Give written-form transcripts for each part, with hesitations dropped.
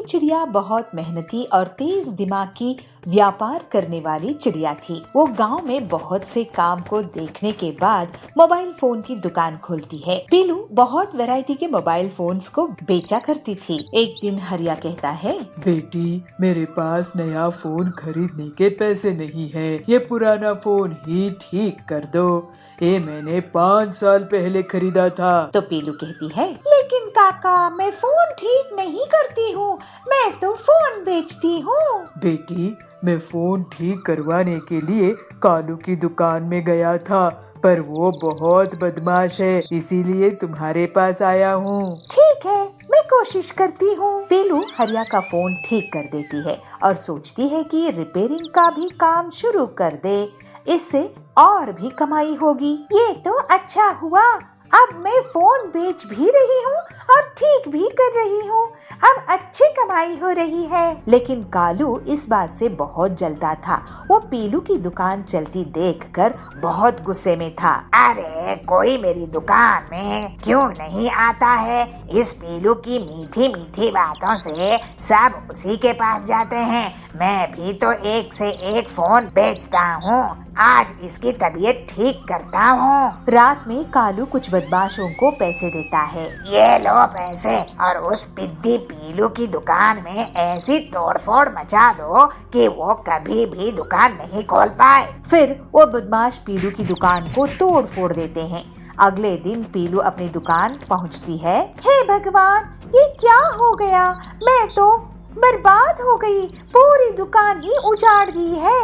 चिड़िया बहुत मेहनती और तेज दिमाग की व्यापार करने वाली चिड़िया थी। वो गांव में बहुत से काम को देखने के बाद मोबाइल फोन की दुकान खोलती है। पीलू बहुत वैरायटी के मोबाइल फोन्स को बेचा करती थी। एक दिन हरिया कहता है, बेटी, मेरे पास नया फोन खरीदने के पैसे नहीं है। ये पुराना फोन ही ठीक कर दो। ये मैंने 5 साल पहले खरीदा था। तो पीलू कहती है, लेकिन काका, मैं फोन ठीक नहीं करती हूँ, मैं तो फोन बेचती हूँ। बेटी, मैं फोन ठीक करवाने के लिए कालू की दुकान में गया था, पर वो बहुत बदमाश है, इसीलिए तुम्हारे पास आया हूँ। ठीक है, मैं कोशिश करती हूँ। पीलू हरिया का फोन ठीक कर देती है और सोचती है कि रिपेयरिंग का भी काम शुरू कर दे, इससे और भी कमाई होगी। ये तो अच्छा हुआ, अब मैं फोन बेच भी रही हूँ और ठीक भी कर रही हूँ, अब अच्छी कमाई हो रही है। लेकिन कालू इस बात से बहुत जलता था। वो पीलू की दुकान चलती देखकर बहुत गुस्से में था। अरे, कोई मेरी दुकान में क्यों नहीं आता है? इस पीलू की मीठी मीठी बातों से सब उसी के पास जाते हैं। मैं भी तो एक से एक फोन बेचता हूँ, आज इसकी तबीयत ठीक करता हूँ। रात में कालू कुछ बदमाशों को पैसे देता है। ये लो पैसे और उस पिद्दी पीलू की दुकान में ऐसी तोड़फोड़ मचा दो कि वो कभी भी दुकान नहीं खोल पाए। फिर वो बदमाश पीलू की दुकान को तोड़ फोड़ देते हैं। अगले दिन पीलू अपनी दुकान पहुंचती है। हे भगवान, ये क्या हो गया? मैं तो बर्बाद हो गई, पूरी दुकान ही उजाड़ दी है।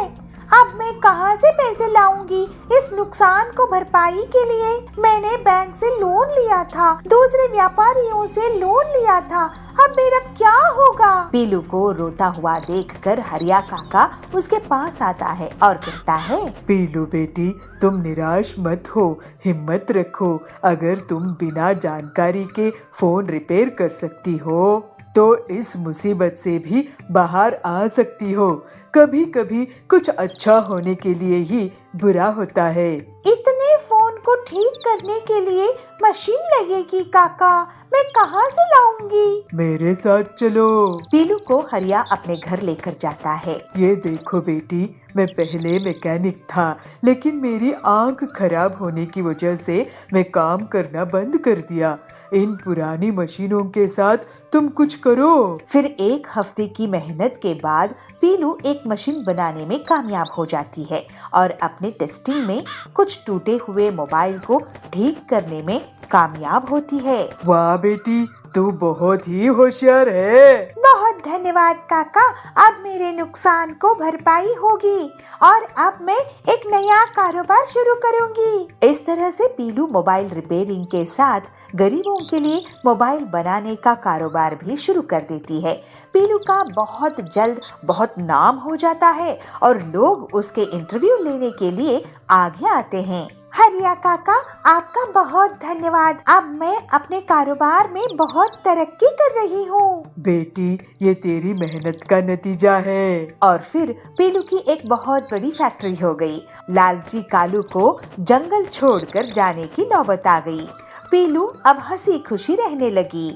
अब मैं कहाँ से पैसे लाऊंगी इस नुकसान को भरपाई के लिए? मैंने बैंक से लोन लिया था, दूसरे व्यापारियों से लोन लिया था, अब मेरा क्या होगा? पीलू को रोता हुआ देखकर हरिया काका उसके पास आता है और कहता है, पीलू बेटी, तुम निराश मत हो, हिम्मत रखो। अगर तुम बिना जानकारी के फोन रिपेयर कर सकती हो तो इस मुसीबत से भी बाहर आ सकती हो। कभी कभी कुछ अच्छा होने के लिए ही बुरा होता है। इतने फोन को ठीक करने के लिए मशीन लगेगी काका, मैं कहाँ से लाऊंगी? मेरे साथ चलो। पीलू को हरिया अपने घर लेकर जाता है। ये देखो बेटी, मैं पहले मैकेनिक था, लेकिन मेरी आंख खराब होने की वजह से मैं काम करना बंद कर दिया। इन पुरानी मशीनों के साथ तुम कुछ करो। फिर 1 हफ्ते की मेहनत के बाद पीलू एक मशीन बनाने में कामयाब हो जाती है और अपने टेस्टिंग में कुछ टूटे हुए मोबाइल को ठीक करने में कामयाब होती है। वाह बेटी, तू बहुत ही होशियार है। बहुत धन्यवाद काका, अब मेरे नुकसान को भरपाई होगी और अब मैं एक नया कारोबार शुरू करूंगी। इस तरह से पीलू मोबाइल रिपेयरिंग के साथ गरीबों के लिए मोबाइल बनाने का कारोबार भी शुरू कर देती है। पीलू का बहुत जल्द बहुत नाम हो जाता है और लोग उसके इंटरव्यू लेने के लिए आगे आते हैं। हरिया काका, आपका बहुत धन्यवाद, अब मैं अपने कारोबार में बहुत तरक्की कर रही हूँ। बेटी, ये तेरी मेहनत का नतीजा है। और फिर पीलू की एक बहुत बड़ी फैक्ट्री हो गई। लालची कालू को जंगल छोड़कर जाने की नौबत आ गई। पीलू अब हंसी खुशी रहने लगी।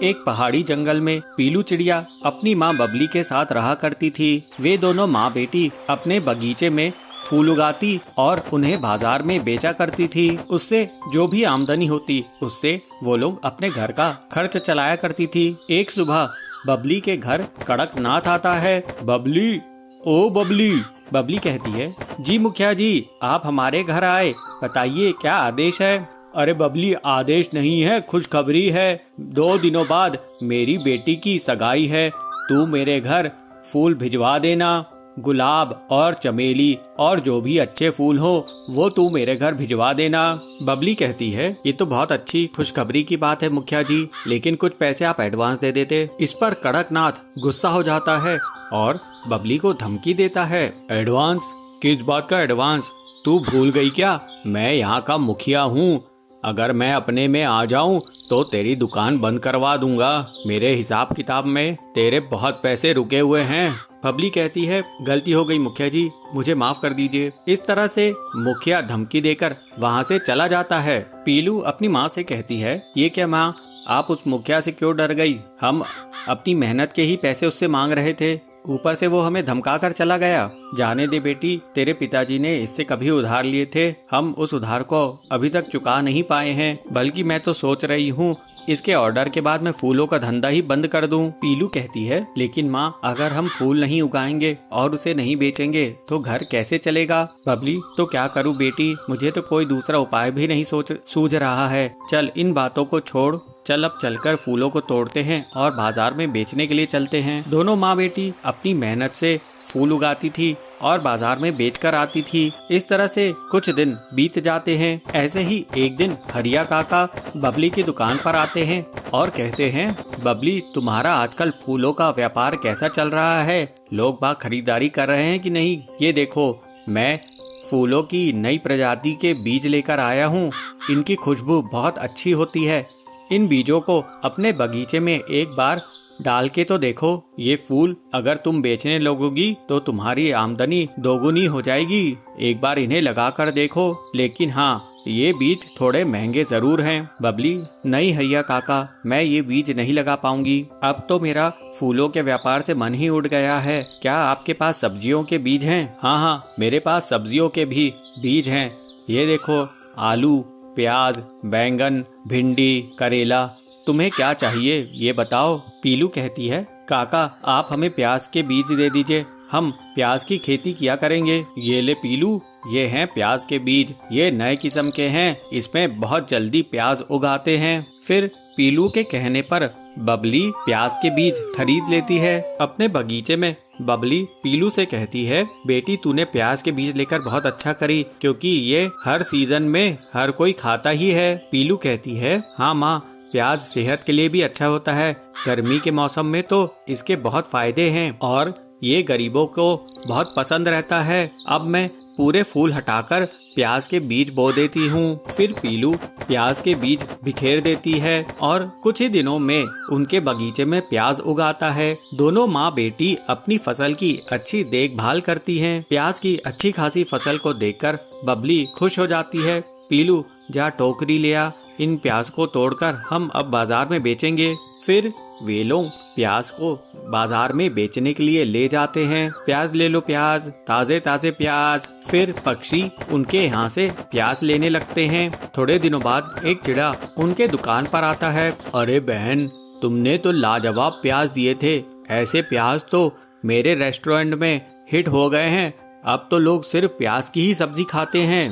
एक पहाड़ी जंगल में पीलू चिड़िया अपनी माँ बबली के साथ रहा करती थी। वे दोनों माँ बेटी अपने बगीचे में फूल उगाती और उन्हें बाजार में बेचा करती थी। उससे जो भी आमदनी होती उससे वो लोग अपने घर का खर्च चलाया करती थी। एक सुबह बबली के घर कड़कनाथ आता है। बबली, ओ बबली। बबली कहती है, जी मुखिया जी, आप हमारे घर आए, बताइए क्या आदेश है? अरे बबली, आदेश नहीं है, खुशखबरी है। 2 दिनों बाद मेरी बेटी की सगाई है, तू मेरे घर फूल भिजवा देना। गुलाब और चमेली और जो भी अच्छे फूल हो वो तू मेरे घर भिजवा देना। बबली कहती है, ये तो बहुत अच्छी खुशखबरी की बात है मुखिया जी, लेकिन कुछ पैसे आप एडवांस दे देते। इस पर कड़कनाथ गुस्सा हो जाता है और बबली को धमकी देता है। एडवांस? किस बात का एडवांस? तू भूल गई क्या? मैं यहाँ का मुखिया हूँ। अगर मैं अपने में आ जाऊं तो तेरी दुकान बंद करवा दूंगा। मेरे हिसाब किताब में तेरे बहुत पैसे रुके हुए हैं। बबली कहती है, गलती हो गई मुखिया जी, मुझे माफ कर दीजिए। इस तरह से मुखिया धमकी देकर वहाँ से चला जाता है। पीलू अपनी माँ से कहती है, ये क्या माँ, आप उस मुखिया से क्यों डर गई? हम अपनी मेहनत के ही पैसे उससे मांग रहे थे, ऊपर से वो हमें धमका कर चला गया। जाने दे बेटी, तेरे पिताजी ने इससे कभी उधार लिए थे, हम उस उधार को अभी तक चुका नहीं पाए हैं। बल्कि मैं तो सोच रही हूँ इसके ऑर्डर के बाद मैं फूलों का धंधा ही बंद कर दूं। पीलू कहती है, लेकिन माँ, अगर हम फूल नहीं उगाएंगे और उसे नहीं बेचेंगे तो घर कैसे चलेगा? बबली, तो क्या करूँ बेटी, मुझे तो कोई दूसरा उपाय भी नहीं सूझ रहा है। चल इन बातों को छोड़, चल अब चलकर फूलों को तोड़ते हैं और बाजार में बेचने के लिए चलते हैं। दोनों माँ बेटी अपनी मेहनत से फूल उगाती थी और बाजार में बेचकर आती थी। इस तरह से कुछ दिन बीत जाते हैं। ऐसे ही एक दिन हरिया काका बबली की दुकान पर आते हैं और कहते हैं, बबली, तुम्हारा आजकल फूलों का व्यापार कैसा चल रहा है? लोग बाग खरीदारी कर रहे हैं कि नहीं? ये देखो, मैं फूलों की नई प्रजाति के बीज लेकर आया हूँ। इनकी खुशबू बहुत अच्छी होती है। इन बीजों को अपने बगीचे में एक बार डाल के तो देखो। ये फूल अगर तुम बेचने लगोगी तो तुम्हारी आमदनी दोगुनी हो जाएगी। एक बार इन्हें लगा कर देखो। लेकिन हाँ, ये बीज थोड़े महंगे जरूर हैं। बबली, नहीं हरिया काका, मैं ये बीज नहीं लगा पाऊंगी। अब तो मेरा फूलों के व्यापार से मन ही उड़ गया है। क्या आपके पास सब्जियों के बीज हैं? हाँ, मेरे पास सब्जियों के भी बीज हैं। ये देखो, आलू, प्याज, बैंगन, भिंडी, करेला। तुम्हें क्या चाहिए ये बताओ। पीलू कहती है, काका, आप हमें प्याज के बीज दे दीजिए, हम प्याज की खेती किया करेंगे। ये ले पीलू, ये हैं प्याज के बीज। ये नए किस्म के हैं, इसमें बहुत जल्दी प्याज उगाते हैं। फिर पीलू के कहने पर बबली प्याज के बीज खरीद लेती है। अपने बगीचे में बबली पीलू से कहती है, बेटी, तूने प्याज के बीज लेकर बहुत अच्छा करी, क्योंकि ये हर सीजन में हर कोई खाता ही है। पीलू कहती है, हाँ माँ, प्याज सेहत के लिए भी अच्छा होता है। गर्मी के मौसम में तो इसके बहुत फायदे हैं और ये गरीबों को बहुत पसंद रहता है। अब मैं पूरे फूल हटाकर प्याज के बीज बो देती हूँ। फिर पीलू प्याज के बीज बिखेर देती है और कुछ ही दिनों में उनके बगीचे में प्याज उगाता है। दोनों माँ बेटी अपनी फसल की अच्छी देखभाल करती हैं। प्याज की अच्छी खासी फसल को देखकर बबली खुश हो जाती है। पीलू, जा टोकरी ले आ, इन प्याज को तोड़कर हम अब बाजार में बेचेंगे। फिर वे लोग प्याज को बाजार में बेचने के लिए ले जाते हैं। प्याज ले लो, प्याज, ताजे ताजे प्याज। फिर पक्षी उनके यहाँ से प्याज लेने लगते हैं। थोड़े दिनों बाद एक चिड़ा उनके दुकान पर आता है। अरे बहन, तुमने तो लाजवाब प्याज दिए थे। ऐसे प्याज तो मेरे रेस्टोरेंट में हिट हो गए हैं। अब तो लोग सिर्फ प्याज की ही सब्जी खाते हैं।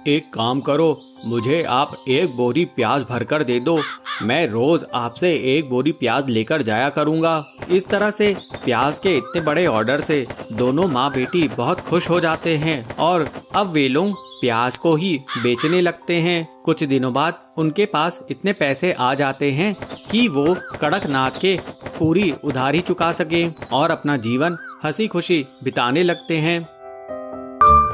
एक काम करो, मुझे आप एक बोरी प्याज भरकर दे दो, मैं रोज आपसे एक बोरी प्याज लेकर जाया करूंगा। इस तरह से प्याज के इतने बड़े ऑर्डर से दोनों माँ बेटी बहुत खुश हो जाते हैं और अब वे लोग प्याज को ही बेचने लगते हैं। कुछ दिनों बाद उनके पास इतने पैसे आ जाते हैं कि वो कड़कनाथ के पूरी उधारी चुका सके और अपना जीवन हंसी खुशी बिताने लगते हैं।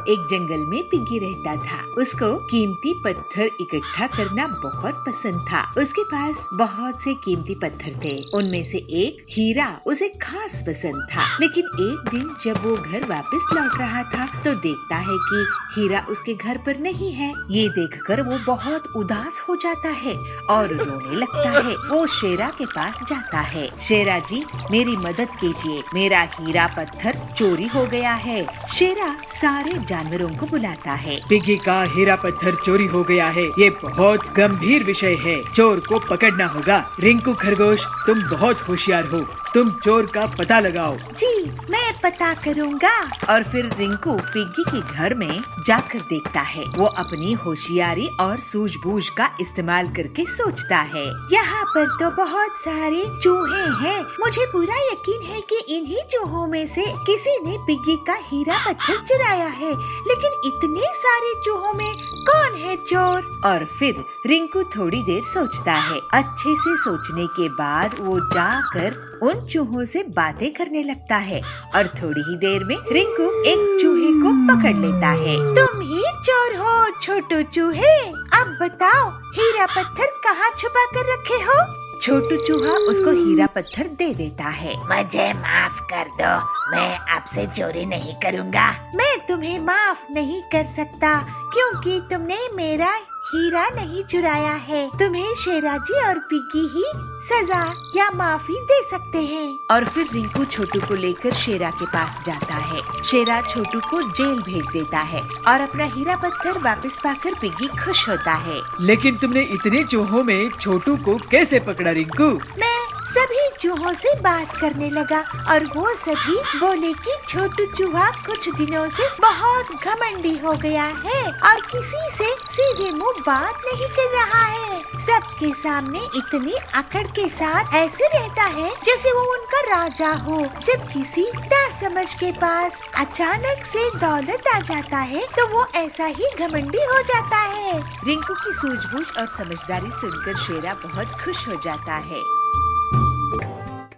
एक जंगल में पिग्गी रहता था। उसको कीमती पत्थर इकट्ठा करना बहुत पसंद था। उसके पास बहुत से कीमती पत्थर थे। उनमें से एक हीरा उसे खास पसंद था। लेकिन एक दिन जब वो घर वापस लौट रहा था तो देखता है कि हीरा उसके घर पर नहीं है। ये देखकर वो बहुत उदास हो जाता है और रोने लगता है। वो शेरा के पास जाता है। शेरा जी, मेरी मदद कीजिए, मेरा हीरा पत्थर चोरी हो गया है। शेरा सारे जानवरों को बुलाता है। पिग्गी का हीरा पत्थर चोरी हो गया है। ये बहुत गंभीर विषय है, चोर को पकड़ना होगा। रिंकू खरगोश, तुम बहुत होशियार हो, तुम चोर का पता लगाओ। जी, मैं पता करूँगा। और फिर रिंकू पिग्गी के घर में जाकर देखता है। वो अपनी होशियारी और सूझबूझ का इस्तेमाल करके सोचता है, यहाँ पर तो बहुत सारे चूहे हैं। मुझे पूरा यकीन है कि इन्हीं चूहों में से किसी ने पिग्गी का हीरा पत्थर चुराया है। लेकिन इतने सारे चूहों में कौन है चोर? और फिर रिंकू थोड़ी देर सोचता है। अच्छे से सोचने के बाद वो जाकर उन चूहों से बातें करने लगता है और थोड़ी ही देर में रिंकू एक चूहे को पकड़ लेता है। तुम ही चोर हो छोटू चूहे, अब बताओ हीरा पत्थर कहाँ छुपा कर रखे हो? छोटू चूहा उसको हीरा पत्थर दे देता है। मुझे माफ कर दो, मैं आपसे चोरी नहीं करूँगा। मैं तुम्हें माफ नहीं कर सकता क्योंकि तुमने मेरा हीरा नहीं चुराया है। तुम्हें शेरा जी और पिग्गी ही सजा या माफी दे सकते हैं। और फिर रिंकू छोटू को लेकर शेरा के पास जाता है। शेरा छोटू को जेल भेज देता है और अपना हीरा पत्थर वापस पाकर पिग्गी खुश होता है। लेकिन तुमने इतने चूहों में छोटू को कैसे पकड़ा रिंकू? मैं सभी चूहों से बात करने लगा और वो सभी बोले कि छोटू चूहा कुछ दिनों से बहुत घमंडी हो गया है और किसी से सीधे मुंह बात नहीं कर रहा है। सबके सामने इतनी अकड़ के साथ ऐसे रहता है जैसे वो उनका राजा हो। जब किसी नासमझ के पास अचानक से दौलत आ जाता है तो वो ऐसा ही घमंडी हो जाता है। रिंकू की सूझबूझ और समझदारी सुनकर शेरा बहुत खुश हो जाता है।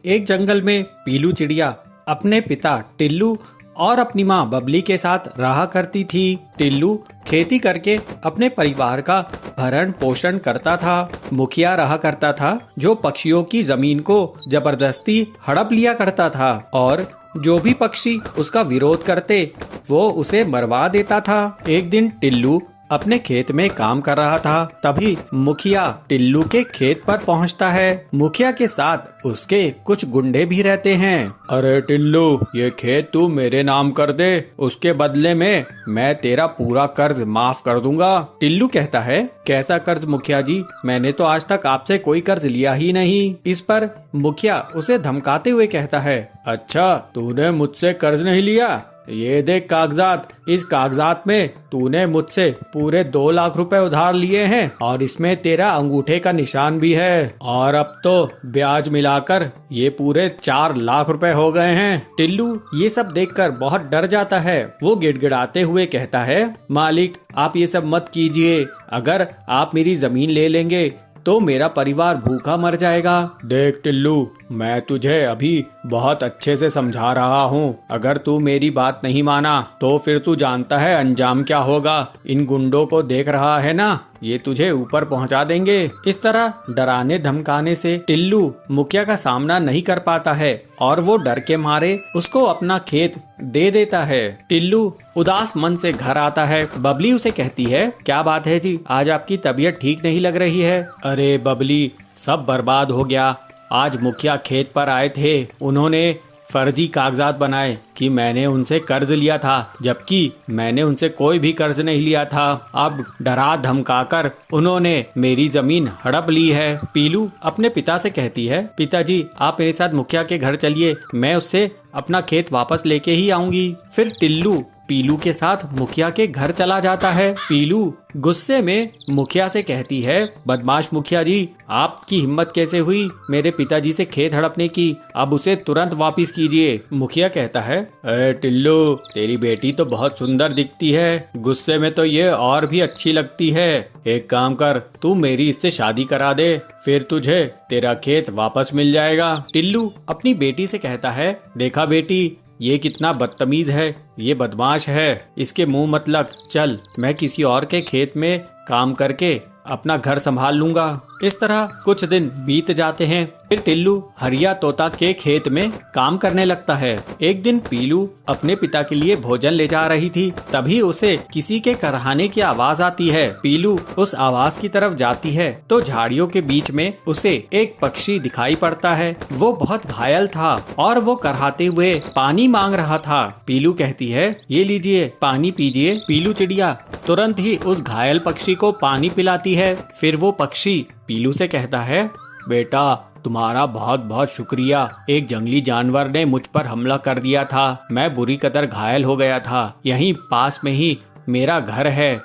एक जंगल में पीलू चिड़िया अपने पिता टिल्लू और अपनी माँ बबली के साथ रहा करती थी। टिल्लू खेती करके अपने परिवार का भरण पोषण करता था। मुखिया रहा करता था जो पक्षियों की जमीन को जबरदस्ती हड़प लिया करता था और जो भी पक्षी उसका विरोध करते वो उसे मरवा देता था। एक दिन टिल्लू अपने खेत में काम कर रहा था, तभी मुखिया टिल्लू के खेत पर पहुंचता है। मुखिया के साथ उसके कुछ गुंडे भी रहते हैं। अरे टिल्लू, ये खेत तू मेरे नाम कर दे, उसके बदले में मैं तेरा पूरा कर्ज माफ कर दूंगा। टिल्लू कहता है, कैसा कर्ज मुखिया जी, मैंने तो आज तक आपसे कोई कर्ज लिया ही नहीं। इस पर मुखिया उसे धमकाते हुए कहता है, अच्छा तूने मुझसे कर्ज नहीं लिया, ये देख कागजात, इस कागजात में तूने मुझसे पूरे 2 लाख रुपए उधार लिए हैं और इसमें तेरा अंगूठे का निशान भी है और अब तो ब्याज मिलाकर ये पूरे 4 लाख रुपए हो गए हैं। टिल्लू ये सब देखकर बहुत डर जाता है। वो गिड़गिड़ाते हुए कहता है, मालिक आप ये सब मत कीजिए, अगर आप मेरी जमीन ले लेंगे तो मेरा परिवार भूखा मर जाएगा। देख टिल्लू, मैं तुझे अभी बहुत अच्छे से समझा रहा हूँ, अगर तू मेरी बात नहीं माना तो फिर तू जानता है अंजाम क्या होगा। इन गुंडों को देख रहा है ना, ये तुझे ऊपर पहुंचा देंगे। इस तरह डराने धमकाने से टिल्लू मुखिया का सामना नहीं कर पाता है और वो डर के मारे उसको अपना खेत दे देता है। टिल्लू उदास मन से घर आता है। बबली उसे कहती है, क्या बात है जी, आज आपकी तबीयत ठीक नहीं लग रही है। अरे बबली, सब बर्बाद हो गया। आज मुखिया खेत पर आए थे, उन्होंने फर्जी कागजात बनाए कि मैंने उनसे कर्ज लिया था, जबकि मैंने उनसे कोई भी कर्ज नहीं लिया था। अब डरा धमकाकर उन्होंने मेरी जमीन हड़प ली है। पीलू अपने पिता से कहती है, पिताजी आप मेरे साथ मुखिया के घर चलिए, मैं उससे अपना खेत वापस लेके ही आऊंगी। फिर टिल्लू पीलू के साथ मुखिया के घर चला जाता है। पीलू गुस्से में मुखिया से कहती है, बदमाश मुखिया जी, आपकी हिम्मत कैसे हुई मेरे पिताजी से खेत हड़पने की, अब उसे तुरंत वापस कीजिए। मुखिया कहता है, टिल्लू तेरी बेटी तो बहुत सुंदर दिखती है, गुस्से में तो ये और भी अच्छी लगती है। एक काम कर, तू मेरी इससे शादी करा दे, फिर तुझे तेरा खेत वापस मिल जाएगा। टिल्लू अपनी बेटी से कहता है, देखा बेटी, ये कितना बदतमीज है, ये बदमाश है, इसके मुंह मत लग, चल मैं किसी और के खेत में काम करके अपना घर संभाल लूंगा। इस तरह कुछ दिन बीत जाते हैं। फिर टिल्लू हरिया तोता के खेत में काम करने लगता है। एक दिन पीलू अपने पिता के लिए भोजन ले जा रही थी, तभी उसे किसी के करहाने की आवाज आती है। पीलू उस आवाज की तरफ जाती है तो झाड़ियों के बीच में उसे एक पक्षी दिखाई पड़ता है। वो बहुत घायल था और वो करहाते हुए पानी मांग रहा था। पीलू कहती है, ये लीजिए पानी पीजिए। पीलू चिड़िया तुरंत ही उस घायल पक्षी को पानी पिलाती है। फिर वो पक्षी पीलू से कहता है, बेटा तुम्हारा बहुत बहुत शुक्रिया, एक जंगली जानवर ने मुझ पर हमला कर दिया था, मैं बुरी कदर घायल हो गया था, यहीं पास में ही मेरा घर है,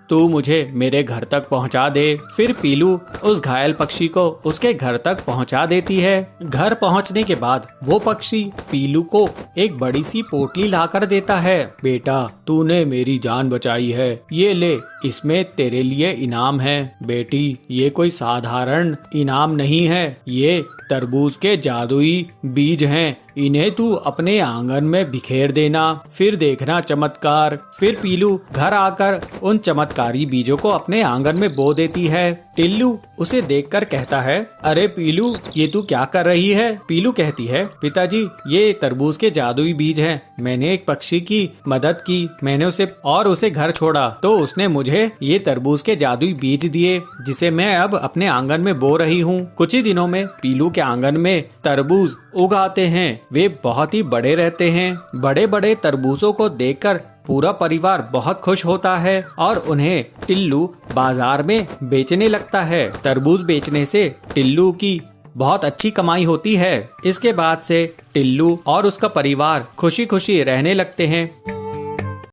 तू मुझे मेरे घर तक पहुंचा दे। फिर पीलू उस घायल पक्षी को उसके घर तक पहुंचा देती है। घर पहुंचने के बाद वो पक्षी पीलू को एक बड़ी सी पोटली लाकर देता है। बेटा तूने मेरी जान बचाई है, ये ले, इसमें तेरे लिए इनाम है। बेटी ये कोई साधारण इनाम नहीं है, ये तरबूज के जादुई बीज हैं इन्हें तू अपने आंगन में बिखेर देना, फिर देखना चमत्कार। फिर पीलू घर आकर उन चमत्कारी बीजों को अपने आंगन में बो देती है। टिल्लू उसे देखकर कहता है, अरे पीलू, ये तू क्या कर रही है? पीलू कहती है, पिताजी, ये तरबूज के जादुई बीज हैं। मैंने एक पक्षी की मदद की, मैंने उसे घर छोड़ा, तो उसने मुझे ये तरबूज के जादुई बीज दिए, जिसे मैं अब अपने आंगन में बो रही हूँ। कुछ ही दिनों में पीलू के आंगन में तरबूज उग आते हैं। वे बहुत ही बड़े रहते हैं। बड़े बड़े तरबूजों को देखकर पूरा परिवार बहुत खुश होता है और उन्हें टिल्लू बाजार में बेचने लगता है। तरबूज बेचने से टिल्लू की बहुत अच्छी कमाई होती है। इसके बाद से टिल्लू और उसका परिवार खुशी खुशी रहने लगते हैं।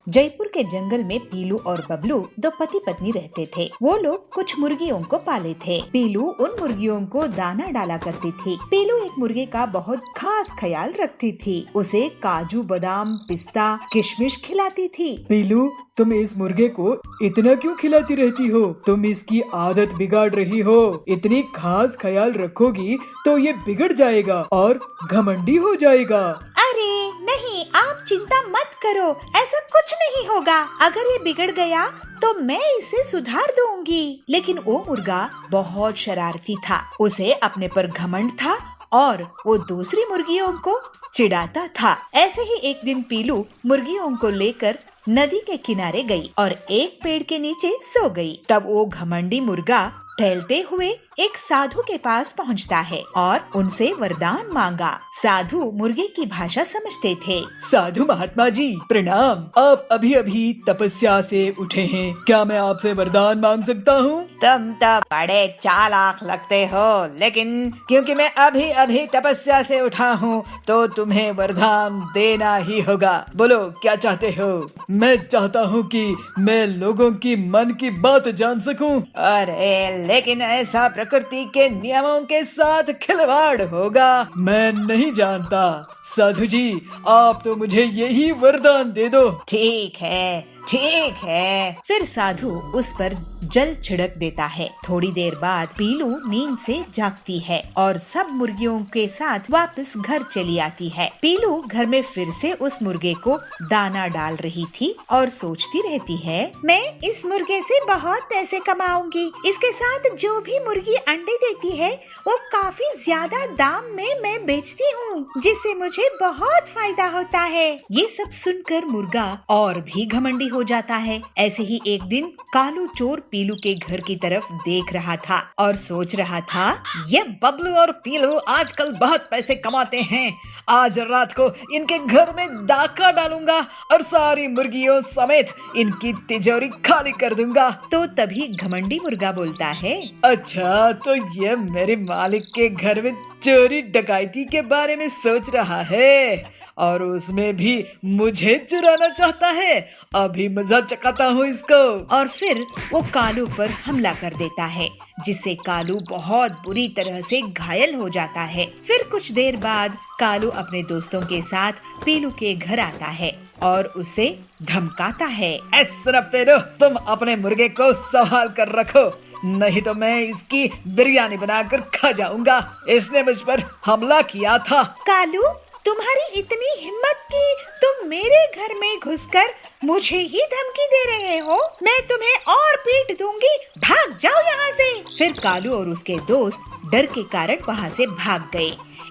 जयपुर के जंगल में पीलू और बबलू दो पति पत्नी रहते थे। वो लोग कुछ मुर्गियों को पाले थे। पीलू उन मुर्गियों को दाना डाला करती थी। पीलू एक मुर्गे का बहुत खास ख्याल रखती थी। उसे काजू, बादाम, पिस्ता, किशमिश खिलाती थी। पीलू, तुम इस मुर्गे को इतना क्यों खिलाती रहती हो? तुम इसकी आदत बिगाड़ रही हो। इतनी खास ख्याल रखोगी तो ये बिगड़ जाएगा और घमंडी हो जाएगा। अरे नहीं, आप चिंता मत करो, ऐसा कुछ नहीं होगा। अगर ये बिगड़ गया तो मैं इसे सुधार दूंगी। लेकिन वो मुर्गा बहुत शरारती था। उसे अपने पर घमंड था और वो दूसरी मुर्गियों को चिढ़ाता था। ऐसे ही एक दिन पीलू मुर्गियों को लेकर नदी के किनारे गई और एक पेड़ के नीचे सो गई। तब वो घमंडी मुर्गा टहलते हुए एक साधु के पास पहुंचता है और उनसे वरदान मांगा। साधु मुर्गे की भाषा समझते थे। साधु महात्मा जी, प्रणाम। आप अभी अभी तपस्या से उठे हैं, क्या मैं आपसे वरदान मांग सकता हूँ? तुम तो बड़े चालाक लगते हो, लेकिन क्योंकि मैं अभी अभी तपस्या से उठा हूँ तो तुम्हें वरदान देना ही होगा। बोलो क्या चाहते हो? मैं चाहता हूँ कि मैं लोगों की मन की बात जान सकूं। अरे लेकिन ऐसा प्रकृति के नियमों के साथ खिलवाड़ होगा। मैं नहीं जानता। साधु जी, आप तो मुझे यही वरदान दे दो। ठीक है, ठीक है। फिर साधु उस पर जल छिड़क देता है। थोड़ी देर बाद पीलू नींद से जागती है और सब मुर्गियों के साथ वापस घर चली आती है। पीलू घर में फिर से उस मुर्गे को दाना डाल रही थी और सोचती रहती है, मैं इस मुर्गे से बहुत पैसे कमाऊंगी। इसके साथ जो भी मुर्गी अंडे देती है वो काफी ज्यादा दाम में मैं बेचती हूँ, जिससे मुझे बहुत फायदा होता है। ये सब सुनकर मुर्गा और भी घमंडी हो जाता है। ऐसे ही एक दिन कालू चोर पीलू के घर की तरफ देख रहा था और सोच रहा था, ये बबलू और पीलू आजकल बहुत पैसे कमाते हैं। आज रात को इनके घर में डाका डालूंगा और सारी मुर्गियों समेत इनकी तिजोरी खाली कर दूंगा। तो तभी घमंडी मुर्गा बोलता है, अच्छा, तो ये मेरे मालिक के घर में चोरी डकैती के बारे में सोच रहा है और उसमें भी मुझे चुराना चाहता है। अभी मजा चखाता हूँ इसको। और फिर वो कालू पर हमला कर देता है, जिससे कालू बहुत बुरी तरह से घायल हो जाता है। फिर कुछ देर बाद कालू अपने दोस्तों के साथ पीलू के घर आता है और उसे धमकाता है, तुम अपने मुर्गे को संभाल कर रखो, नहीं तो मैं इसकी बिरयानी बनाकर खा जाऊंगा। इसने मुझ पर हमला किया था। कालू, तुम्हारी इतनी हिम्मत कि तुम मेरे घर में घुसकर मुझे ही धमकी दे रहे हो? मैं तुम्हें और पीट दूंगी, भाग जाओ यहाँ से। फिर कालू और उसके दोस्त डर के कारण वहाँ से भाग गए।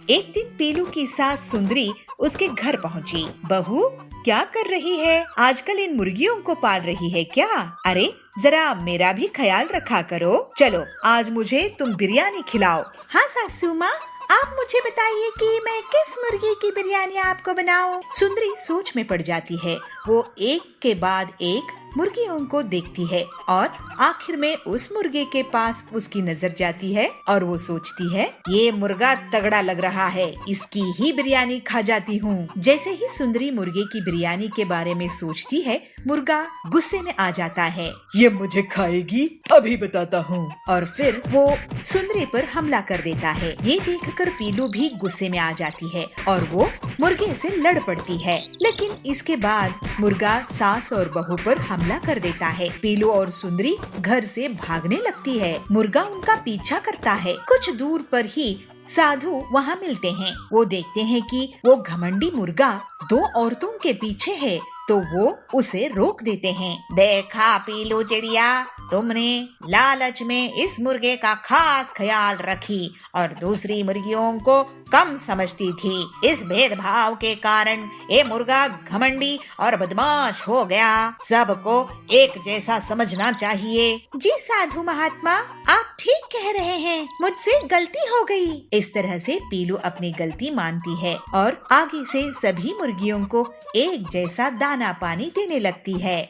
एक दिन पीलू की सास सुंदरी उसके घर पहुँची। बहू, क्या कर रही है? आजकल इन मुर्गियों को पाल रही है क्या? अरे जरा मेरा भी ख्याल रखा करो। चलो आज मुझे तुम बिरयानी खिलाओ। हाँ सासू माँ, आप मुझे बताइए कि मैं किस मुर्गी की बिरयानी आपको बनाऊं? सुंदरी सोच में पड़ जाती है। वो एक के बाद एक मुर्गियों को देखती है और आखिर में उस मुर्गे के पास उसकी नजर जाती है और वो सोचती है, ये मुर्गा तगड़ा लग रहा है, इसकी ही बिरयानी खा जाती हूँ। जैसे ही सुंदरी मुर्गे की बिरयानी के बारे में सोचती है, मुर्गा गुस्से में आ जाता है। ये मुझे खाएगी, अभी बताता हूँ। और फिर वो सुंदरी पर हमला कर देता है। ये देखकर पीलू भी गुस्से में आ जाती है और वो मुर्गे से लड़ पड़ती है। लेकिन इसके बाद मुर्गा सास और बहू पर हमला कर देता है। पीलू और सुंदरी घर से भागने लगती है। मुर्गा उनका पीछा करता है। कुछ दूर पर ही साधु वहाँ मिलते हैं। वो देखते हैं कि वो घमंडी मुर्गा 2 औरतों के पीछे है, तो वो उसे रोक देते हैं। देखा पीलू चिड़िया, तुमने लालच में इस मुर्गे का खास ख्याल रखी और दूसरी मुर्गियों को कम समझती थी। इस भेदभाव के कारण ये मुर्गा घमंडी और बदमाश हो गया। सबको एक जैसा समझना चाहिए। जी साधु महात्मा, आप ठीक कह रहे हैं, मुझसे गलती हो गई। इस तरह से पीलू अपनी गलती मानती है और आगे से सभी मुर्गियों को एक जैसा दाना पानी देने लगती है।